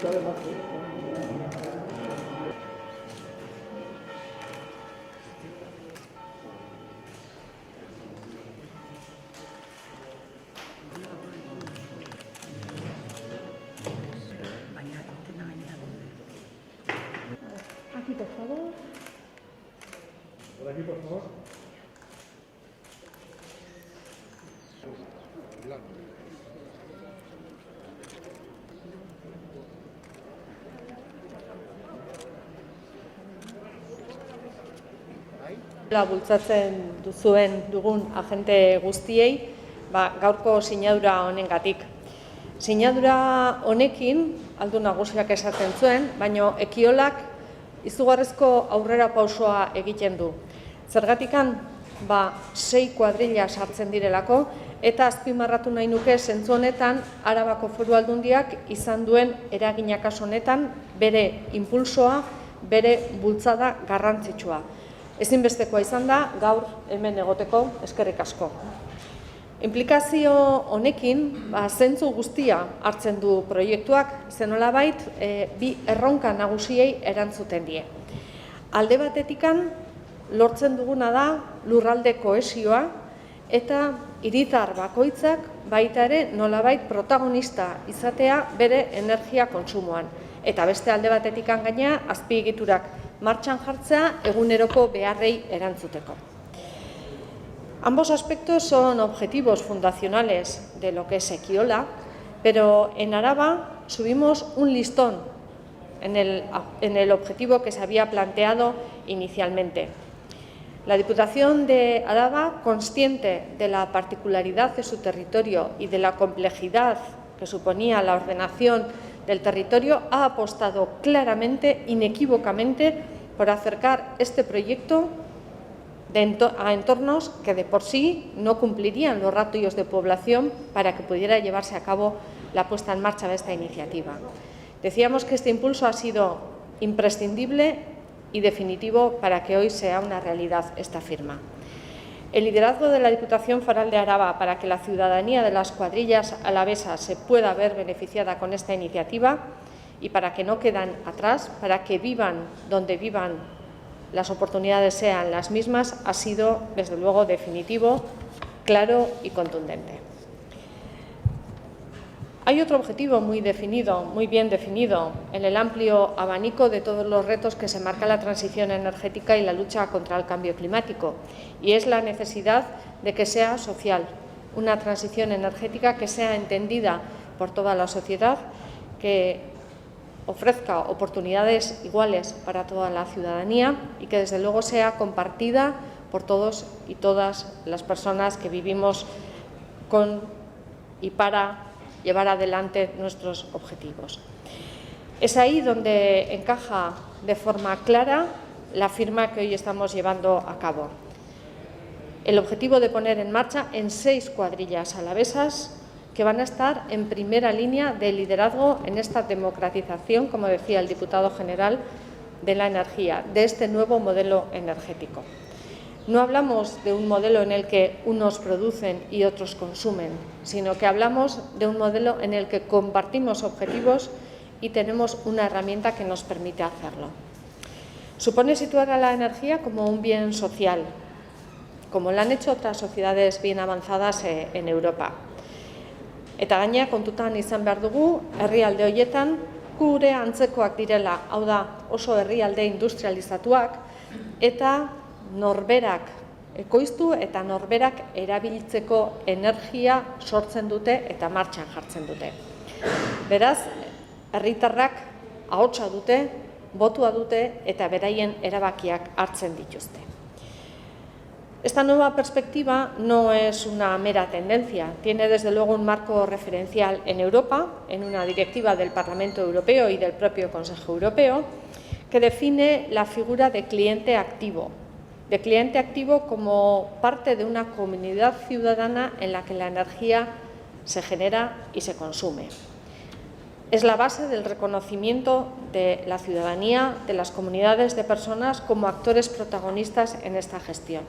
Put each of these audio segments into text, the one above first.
Aquí, por favor. Por aquí, por favor. Bultzatzen dugun agente guztiei, gaurko sinadura honengatik. Sinadura honekin, aldu nagusiak esaten zuen, baino ekiolak izugarrizko aurrera pausoa egiten du. Zergatikan, 6 kuadrilla sartzen direlako, eta azpimarratu nahi nuke zentzu honetan Arabako Foru Aldundiak izan duen eragina kasu honetan bere impulsoa, bere bultzada garrantzitsua. Ezinbestekoa izan da, gaur hemen egoteko, eskerrik asko. Implikazio honekin, zentzu guztia hartzen du proiektuak, zenolabait, bi erronka nagusiei erantzuten die. Alde batetikan, lortzen duguna da lurralde kohesioa eta hiritar bakoitzak baita ere nolabait protagonista izatea bere energia kontsumoan. Eta beste alde batetikan gaina azpiegiturak martxan jartzea eguneroko beharrei erantzuteko. Ambos aspectos son objetivos fundacionales de lo que es Ekiola, pero en Araba subimos un listón en el objetivo que se había planteado inicialmente. La Diputación de Araba, consciente de la particularidad de su territorio y de la complejidad que suponía la ordenación del territorio, ha apostado claramente, inequívocamente, por acercar este proyecto a entornos que de por sí no cumplirían los ratios de población para que pudiera llevarse a cabo la puesta en marcha de esta iniciativa. Decíamos que este impulso ha sido imprescindible y definitivo para que hoy sea una realidad esta firma. El liderazgo de la Diputación Foral de Araba para que la ciudadanía de las cuadrillas alavesas se pueda ver beneficiada con esta iniciativa y para que no quedan atrás, para que vivan donde vivan, las oportunidades sean las mismas, ha sido, desde luego, definitivo, claro y contundente. Hay otro objetivo muy definido, muy bien definido, en el amplio abanico de todos los retos que se marca la transición energética y la lucha contra el cambio climático, y es la necesidad de que sea social, una transición energética que sea entendida por toda la sociedad, que ofrezca oportunidades iguales para toda la ciudadanía y que desde luego sea compartida por todos y todas las personas que vivimos con y para llevar adelante nuestros objetivos. Es ahí donde encaja de forma clara la firma que hoy estamos llevando a cabo. El objetivo de poner en marcha en 6 cuadrillas alavesas que van a estar en primera línea de liderazgo en esta democratización, como decía el diputado general, de la energía, de este nuevo modelo energético. No hablamos de un modelo en el que unos producen y otros consumen, sino que hablamos de un modelo en el que compartimos objetivos y tenemos una herramienta que nos permite hacerlo. Supone situar a la energía como un bien social, como lo han hecho otras sociedades bien avanzadas en Europa. Eta gainera kontutan izan behar dugu, herrialde horietan gure antzekoak direla, hau da oso herrialde industrializatuak, eta norberak ekoiztu eta norberak erabiltzeko energia sortzen dute eta martxan jartzen dute. Beraz, herritarrak ahotsa dute, botua dute eta beraien erabakiak hartzen dituzte. Esta nueva perspectiva no es una mera tendencia, tiene desde luego un marco referencial en Europa, en una directiva del Parlamento Europeo y del propio Consejo Europeo, que define la figura de cliente activo como parte de una comunidad ciudadana en la que la energía se genera y se consume. Es la base del reconocimiento de la ciudadanía, de las comunidades de personas como actores protagonistas en esta gestión.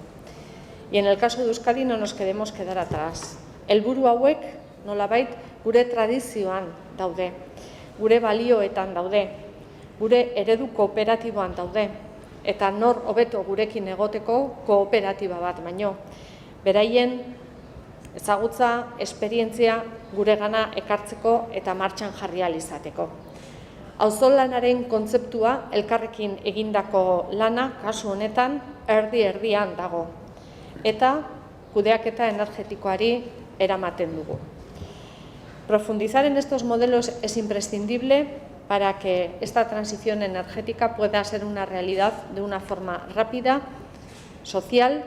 Y en el caso de Euskadi no nos queremos quedar atrás. Helburu hauek nolabait gure tradizioan daude. gure balioetan daude, gure eredu kooperatiboan daude, eta nor hobeto gurekin egoteko kooperatiba bat baino. Beraien ezagutza, esperientzia guregana ekartzeko eta martxan jarri ahal izateko. Auzolanaren kontzeptua elkarrekin egindako lana kasu honetan erdi-erdian dago eta kudeaketa energetikoari eramaten dugu. Profundizar en estos modelos es imprescindible para que esta transición energética pueda ser una realidad de una forma rápida, social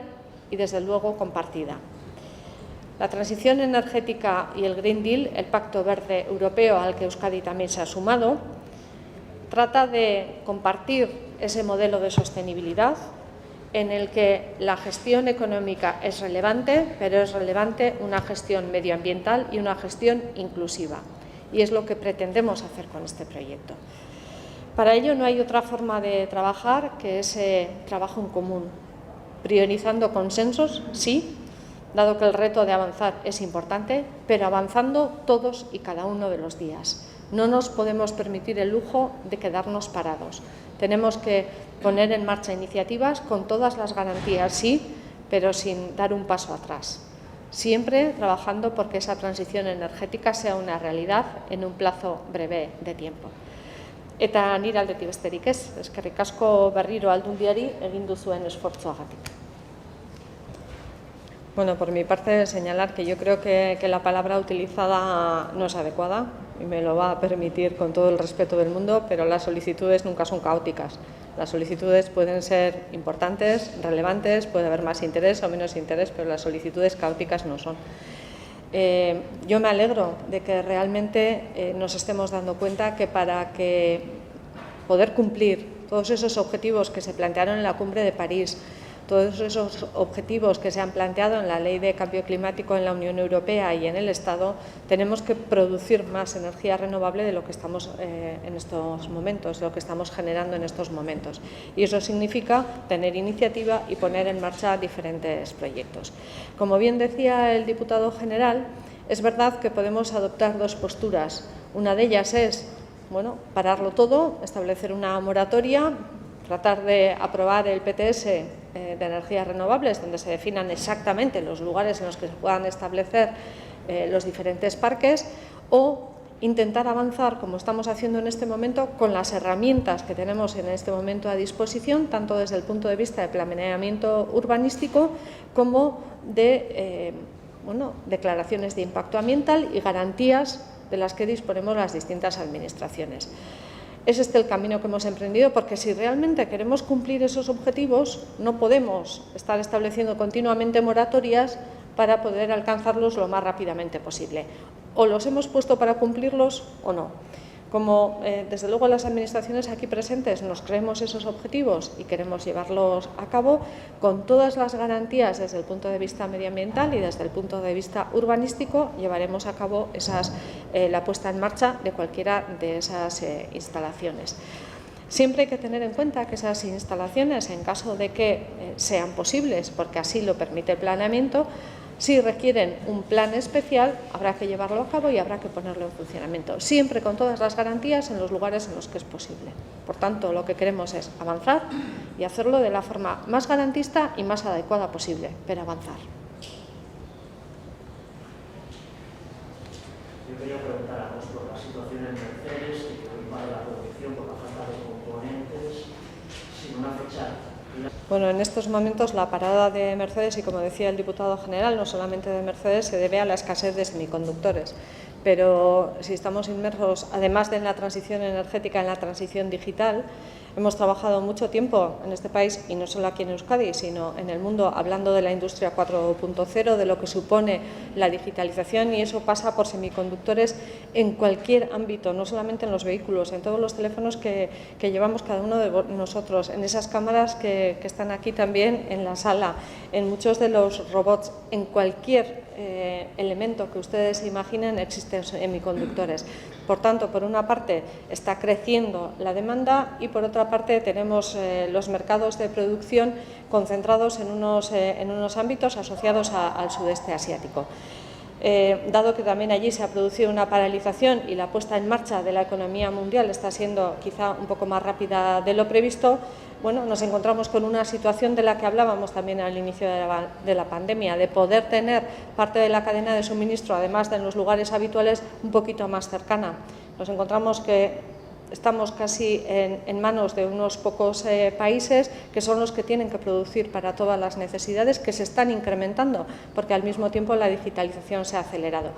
y desde luego compartida. La transición energética y el Green Deal, el Pacto Verde Europeo al que Euskadi también se ha sumado, trata de compartir ese modelo de sostenibilidad en el que la gestión económica es relevante, pero es relevante una gestión medioambiental y una gestión inclusiva. Y es lo que pretendemos hacer con este proyecto. Para ello no hay otra forma de trabajar que ese trabajo en común, priorizando consensos, sí, dado que el reto de avanzar es importante, pero avanzando todos y cada uno de los días. No nos podemos permitir el lujo de quedarnos parados. Tenemos que poner en marcha iniciativas con todas las garantías, sí, pero sin dar un paso atrás. Siempre trabajando porque esa transición energética sea una realidad en un plazo breve de tiempo. Eta nire aldetik besterik ez, eskerrik asko berriro Aldundiari egin duzuen esfortzuagatik. Bueno, por mi parte señalar que yo creo que la palabra utilizada no es adecuada y me lo va a permitir con todo el respeto del mundo, pero las solicitudes nunca son caóticas. Las solicitudes pueden ser importantes, relevantes, puede haber más interés o menos interés, pero las solicitudes caóticas no son. Yo me alegro de que realmente nos estemos dando cuenta que para que poder cumplir todos esos objetivos que se plantearon en la Cumbre de París, todos esos objetivos que se han planteado en la Ley de Cambio Climático en la Unión Europea y en el Estado, tenemos que producir más energía renovable de lo que estamos en estos momentos, de lo que estamos generando en estos momentos. Y eso significa tener iniciativa y poner en marcha diferentes proyectos. Como bien decía el diputado general, es verdad que podemos adoptar dos posturas. Una de ellas es, bueno, pararlo todo, establecer una moratoria, tratar de aprobar el PTS de energías renovables, donde se definan exactamente los lugares en los que se puedan establecer los diferentes parques, o intentar avanzar, como estamos haciendo en este momento, con las herramientas que tenemos en este momento a disposición, tanto desde el punto de vista de planeamiento urbanístico como de declaraciones de impacto ambiental y garantías de las que disponemos las distintas administraciones. Es este el camino que hemos emprendido, porque si realmente queremos cumplir esos objetivos, no podemos estar estableciendo continuamente moratorias para poder alcanzarlos lo más rápidamente posible. O los hemos puesto para cumplirlos o no. Como desde luego las administraciones aquí presentes nos creemos esos objetivos y queremos llevarlos a cabo con todas las garantías desde el punto de vista medioambiental y desde el punto de vista urbanístico, llevaremos a cabo la puesta en marcha de cualquiera de esas instalaciones. Siempre hay que tener en cuenta que esas instalaciones, en caso de que sean posibles, porque así lo permite el planeamiento, si requieren un plan especial, habrá que llevarlo a cabo y habrá que ponerlo en funcionamiento, siempre con todas las garantías en los lugares en los que es posible. Por tanto, lo que queremos es avanzar y hacerlo de la forma más garantista y más adecuada posible, pero avanzar. Yo quería preguntar por la situación en Mercedes, que hoy para la producción por la falta de componentes, sin una fecha. Bueno, en estos momentos la parada de Mercedes, y como decía el diputado general, no solamente de Mercedes, se debe a la escasez de semiconductores. Pero si estamos inmersos, además de en la transición energética, en la transición digital, hemos trabajado mucho tiempo en este país, y no solo aquí en Euskadi, sino en el mundo, hablando de la industria 4.0, de lo que supone la digitalización, y eso pasa por semiconductores en cualquier ámbito, no solamente en los vehículos, en todos los teléfonos que llevamos cada uno de nosotros, en esas cámaras que están aquí también en la sala, en muchos de los robots, en cualquier elemento que ustedes se imaginen existen semiconductores. Por tanto, por una parte está creciendo la demanda y por otra parte tenemos los mercados de producción concentrados en unos ámbitos asociados al sudeste asiático. dado que también allí se ha producido una paralización y la puesta en marcha de la economía mundial está siendo quizá un poco más rápida de lo previsto, bueno, nos encontramos con una situación de la que hablábamos también al inicio de la pandemia, de poder tener parte de la cadena de suministro, además de en los lugares habituales, un poquito más cercana. Nos encontramos que estamos casi en manos de unos pocos países que son los que tienen que producir para todas las necesidades que se están incrementando, porque al mismo tiempo la digitalización se ha acelerado.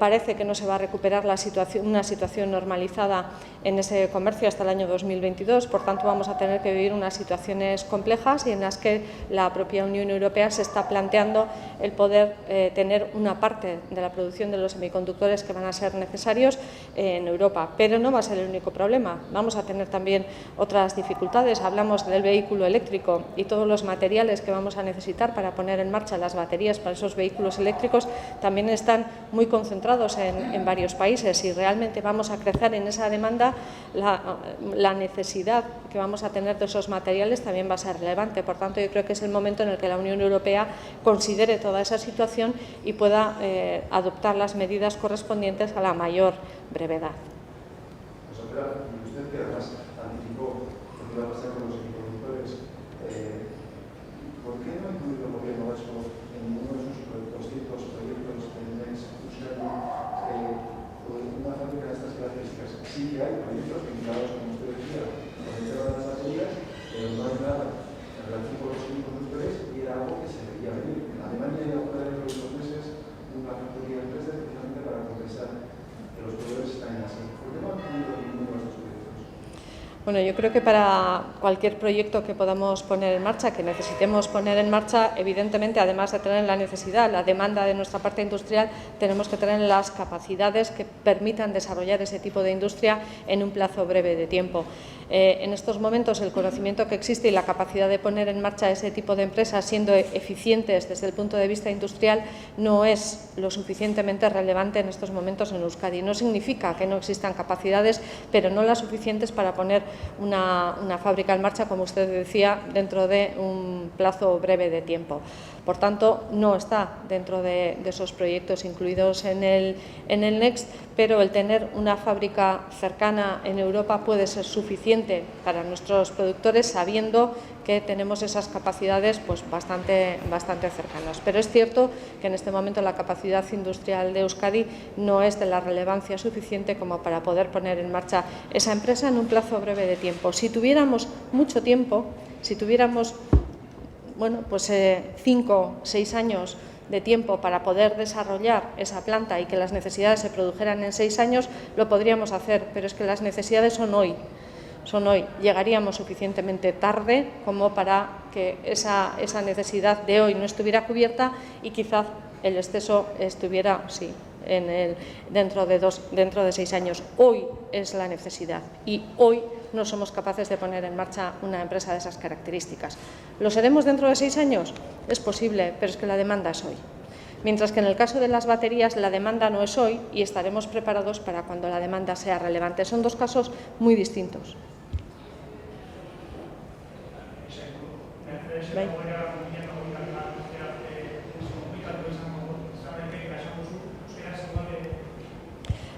Parece que no se va a recuperar una situación normalizada en ese comercio hasta el año 2022, por tanto vamos a tener que vivir unas situaciones complejas y en las que la propia Unión Europea se está planteando el poder tener una parte de la producción de los semiconductores que van a ser necesarios en Europa. Pero no va a ser el único problema, vamos a tener también otras dificultades. Hablamos del vehículo eléctrico y todos los materiales que vamos a necesitar para poner en marcha las baterías para esos vehículos eléctricos también están muy concentrados en varios países y realmente vamos a crecer en esa demanda, la necesidad que vamos a tener de esos materiales también va a ser relevante. Por tanto, yo creo que es el momento en el que la Unión Europea considere toda esa situación y pueda adoptar las medidas correspondientes a la mayor brevedad. Consejera, y usted que además anticipó lo que iba a pasar con los semiconductores, ¿por qué no ha incluido el gobierno vasco en ninguno de sus 200 proyectos del MES una fábrica de estas características? Sí que hay proyectos vinculados, como usted decía, con el tema de las baterías, pero no hay nada en relación con los semiconductores y era algo que se veía venir. En Alemania ya puede haber en los meses una factoría en 3D precisamente para compensar que los proveedores están en Asia. ¿Por qué no ha incluido ninguno de estos proyectos? Bueno, yo creo que para cualquier proyecto que podamos poner en marcha, que necesitemos poner en marcha, evidentemente, además de tener la necesidad, la demanda de nuestra parte industrial, tenemos que tener las capacidades que permitan desarrollar ese tipo de industria en un plazo breve de tiempo. En estos momentos, el conocimiento que existe y la capacidad de poner en marcha ese tipo de empresas siendo eficientes desde el punto de vista industrial no es lo suficientemente relevante en estos momentos en Euskadi. No significa que no existan capacidades, pero no las suficientes para poner una fábrica en marcha, como usted decía, dentro de un plazo breve de tiempo. Por tanto, no está dentro de esos proyectos incluidos en el Next, pero el tener una fábrica cercana en Europa puede ser suficiente para nuestros productores, sabiendo que tenemos esas capacidades pues bastante cercanas. Pero es cierto que en este momento la capacidad industrial de Euskadi no es de la relevancia suficiente como para poder poner en marcha esa empresa en un plazo breve de tiempo. Si tuviéramos mucho tiempo, si tuviéramos 5 o 6 años de tiempo para poder desarrollar esa planta y que las necesidades se produjeran en 6 años, lo podríamos hacer, pero es que las necesidades son hoy. Llegaríamos suficientemente tarde como para que esa necesidad de hoy no estuviera cubierta y quizás el exceso estuviera, sí, dentro de 6 años. Hoy es la necesidad y hoy no somos capaces de poner en marcha una empresa de esas características. ¿Lo seremos dentro de 6 años? Es posible, pero es que la demanda es hoy. Mientras que en el caso de las baterías la demanda no es hoy y estaremos preparados para cuando la demanda sea relevante. Son dos casos muy distintos.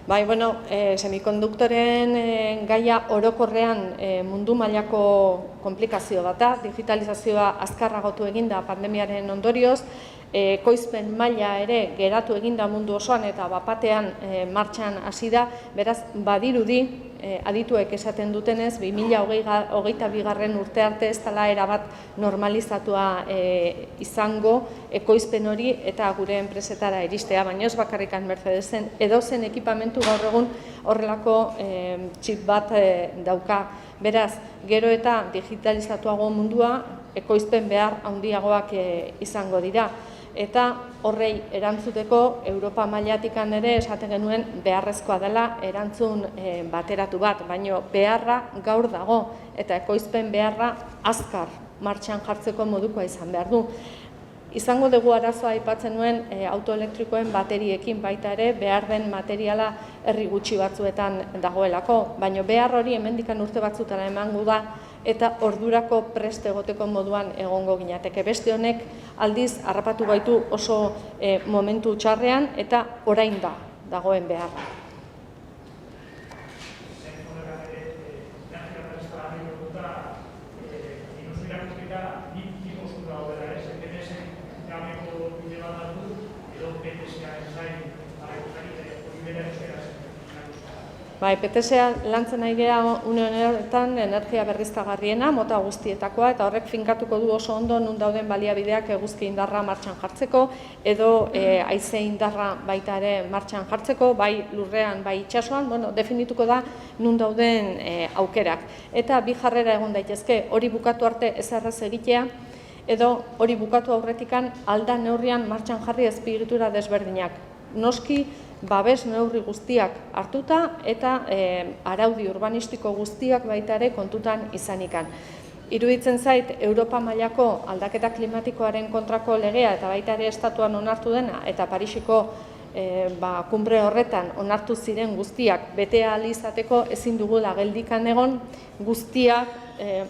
Bai, semikonduktoren gaia orokorrean mundu mailako konplikazio bat da. Digitalizazioa azkarragotu eginda pandemiaren ondorioz, ekoizpen maila ere geratu eginda mundu osoan eta bapatean martxan hasi da. Beraz, badirudi adituek esaten dutenez 2022 urte arte ez dela erabat normalizatua izango ekoizpen hori eta gure enpresetara iristea, baina ez bakarrikan Mercedesen edozen ekipamentu gaur egun horrelako txip bat dauka. Beraz, gero eta digitalizatuago mundua ekoizpen behar handiagoak izango dira. Eta horrei erantzuteko Europa mailatikan ere esaten genuen beharrezkoa dela erantzun bateratu bat, baina beharra gaur dago eta ekoizpen beharra azkar martxan jartzeko modukoa izan behar du. Izango dugu arazoa aipatzen nuen autoelektrikoen bateriekin baita ere behar den materiala herri gutxi batzuetan dagoelako, baina behar hori hemendikan urte batzutara emango da eta ordurako prest egoteko moduan egongo ginateke. Beste honek aldiz harrapatu gaitu oso momentu txarrean eta orain dagoen beharra. Bai, PTS-a lantzen nahi gera une honetan energia berriztagarriena, mota guztietakoa, eta horrek finkatuko du oso ondo nun dauden baliabideak eguzki indarra martxan jartzeko, edo haize indarra baita ere martxan jartzeko, bai lurrean, bai itsasoan, definituko da nun dauden aukerak. Eta bi jarrera egon daitezke, hori bukatu arte ez erraz egitea, edo hori bukatu aurretikan alda neurrian martxan jarri azpiegitura desberdinak. Noski, babes neurri guztiak hartuta eta araudi urbanistiko guztiak baita ere kontutan izanikan. Iruditzen zait, Europa mailako aldaketa klimatikoaren kontrako legea eta baita ere estatuan onartu dena eta Pariseko kunbre horretan onartu ziren guztiak bete ahal izateko ezin dugula geldikan egon guztiak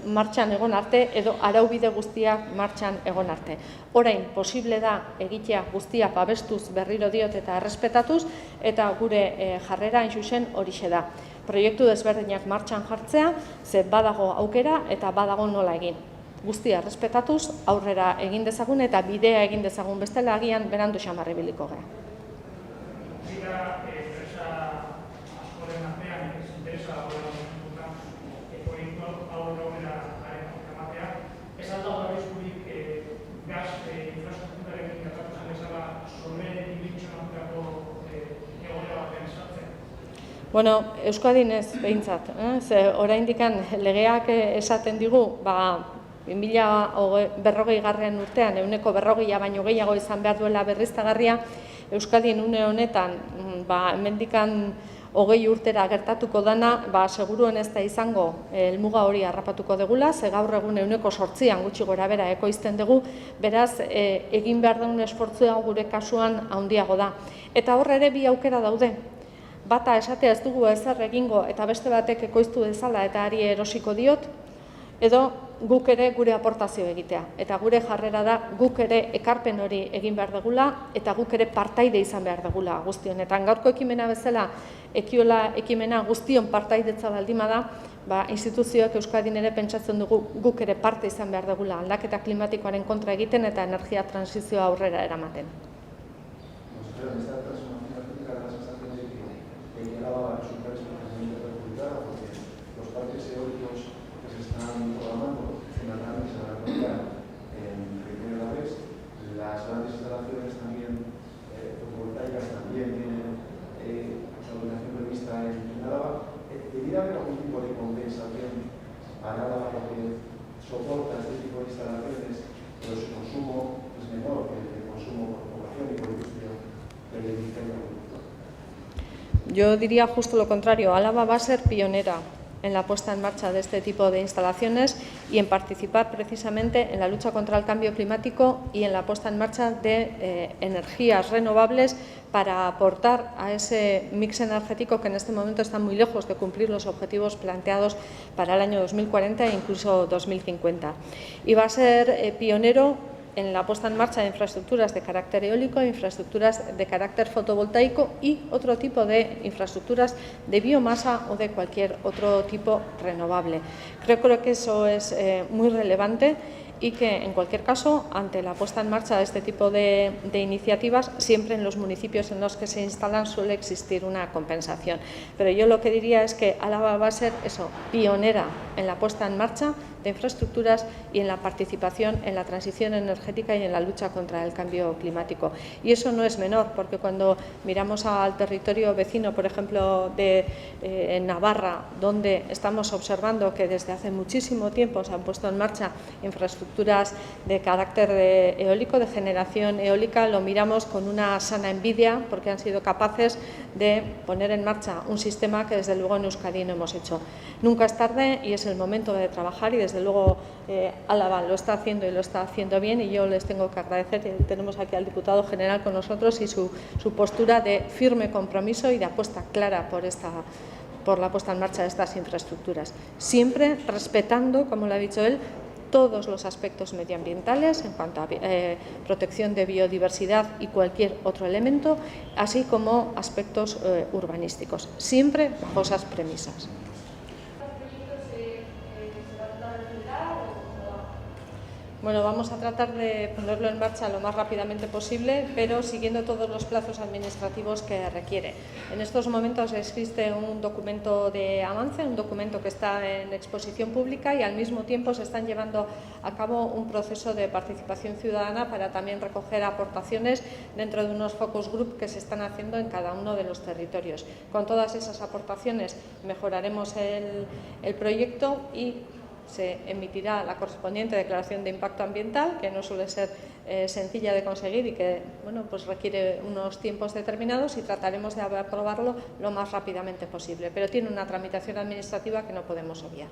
martxan egon arte edo araubide guztiak martxan egon arte. Orain, posible da egitea guztia babestuz berriro diot eta errespetatuz eta gure jarrera zuzen horixe da. Proiektu desberdinak martxan jartzea, ze badago aukera eta badago nola egin. Guztia errespetatuz aurrera egin dezagun eta bidea egin dezagun bestela agian berandu xamarri biliko gara. Bueno, Euskadin ez behintzat, oraindik legeak esaten digu, 2040 urtean 40% baino gehiago izan behar duela berriztagarria, Euskadin une honetan, hemendikan 20 urtera gertatuko dana, seguruen ez da izango helmuga hori harrapatuko degula, ze gaur egun 8% gutxi gora bera ekoizten dugu, beraz egin behar duen esfortzua gure kasuan handiago da. Eta hor ere bi aukera daude. Bata esatea ez dugu ezer egingo eta beste batek ekoiztu dezala eta ari erosiko diot, edo guk ere gure aportazio egitea. Eta gure jarrera da guk ere ekarpen hori egin behar dugula eta guk ere partaide izan behar dugula guzti honetan. Gaurko ekimena bezala, ekiola ekimena guztion partaidetza baldima da, instituzioak Euskadin ere pentsatzen dugu guk ere parte izan behar dugula aldaketa klimatikoaren kontra egiten eta energia transizioa aurrera eramaten. Va a resultar especialmente perjudicada porque los parques eólicos que se están programando generalmente se van a aplicar en Ribeira de Alavés. Las grandes instalaciones también fotovoltaicas también tienen la dotación prevista en Álava. ¿Debería haber algún tipo de compensación para Álava porque soporta este tipo de instalaciones, pero su consumo es menor que el consumo por población y por industria del edificio? Yo diría justo lo contrario, Álava va a ser pionera en la puesta en marcha de este tipo de instalaciones y en participar precisamente en la lucha contra el cambio climático y en la puesta en marcha de energías renovables para aportar a ese mix energético que en este momento está muy lejos de cumplir los objetivos planteados para el año 2040 e incluso 2050. Y va a ser pionero en la puesta en marcha de infraestructuras de carácter eólico, infraestructuras de carácter fotovoltaico y otro tipo de infraestructuras de biomasa o de cualquier otro tipo renovable. Creo que eso es muy relevante y que, en cualquier caso, ante la puesta en marcha de este tipo de iniciativas, siempre en los municipios en los que se instalan suele existir una compensación. Pero yo lo que diría es que Álava va a ser pionera en la puesta en marcha de infraestructuras y en la participación en la transición energética y en la lucha contra el cambio climático. Y eso no es menor, porque cuando miramos al territorio vecino, por ejemplo, de Navarra, donde estamos observando que desde hace muchísimo tiempo se han puesto en marcha infraestructuras de carácter eólico, de generación eólica, lo miramos con una sana envidia, porque han sido capaces de poner en marcha un sistema que desde luego en Euskadi no hemos hecho. Nunca es tarde y es el momento de trabajar y desde luego Álava lo está haciendo y lo está haciendo bien y yo les tengo que agradecer, tenemos aquí al diputado general con nosotros y su postura de firme compromiso y de apuesta clara por la puesta en marcha de estas infraestructuras. Siempre respetando, como lo ha dicho él, todos los aspectos medioambientales en cuanto a protección de biodiversidad y cualquier otro elemento, así como aspectos urbanísticos, siempre bajo esas premisas. Bueno, vamos a tratar de ponerlo en marcha lo más rápidamente posible, pero siguiendo todos los plazos administrativos que requiere. En estos momentos existe un documento de avance, un documento que está en exposición pública y al mismo tiempo se están llevando a cabo un proceso de participación ciudadana para también recoger aportaciones dentro de unos focus group que se están haciendo en cada uno de los territorios. Con todas esas aportaciones mejoraremos el proyecto y se emitirá la correspondiente declaración de impacto ambiental, que no suele ser sencilla de conseguir y que pues requiere unos tiempos determinados, y trataremos de aprobarlo lo más rápidamente posible. Pero tiene una tramitación administrativa que no podemos obviar.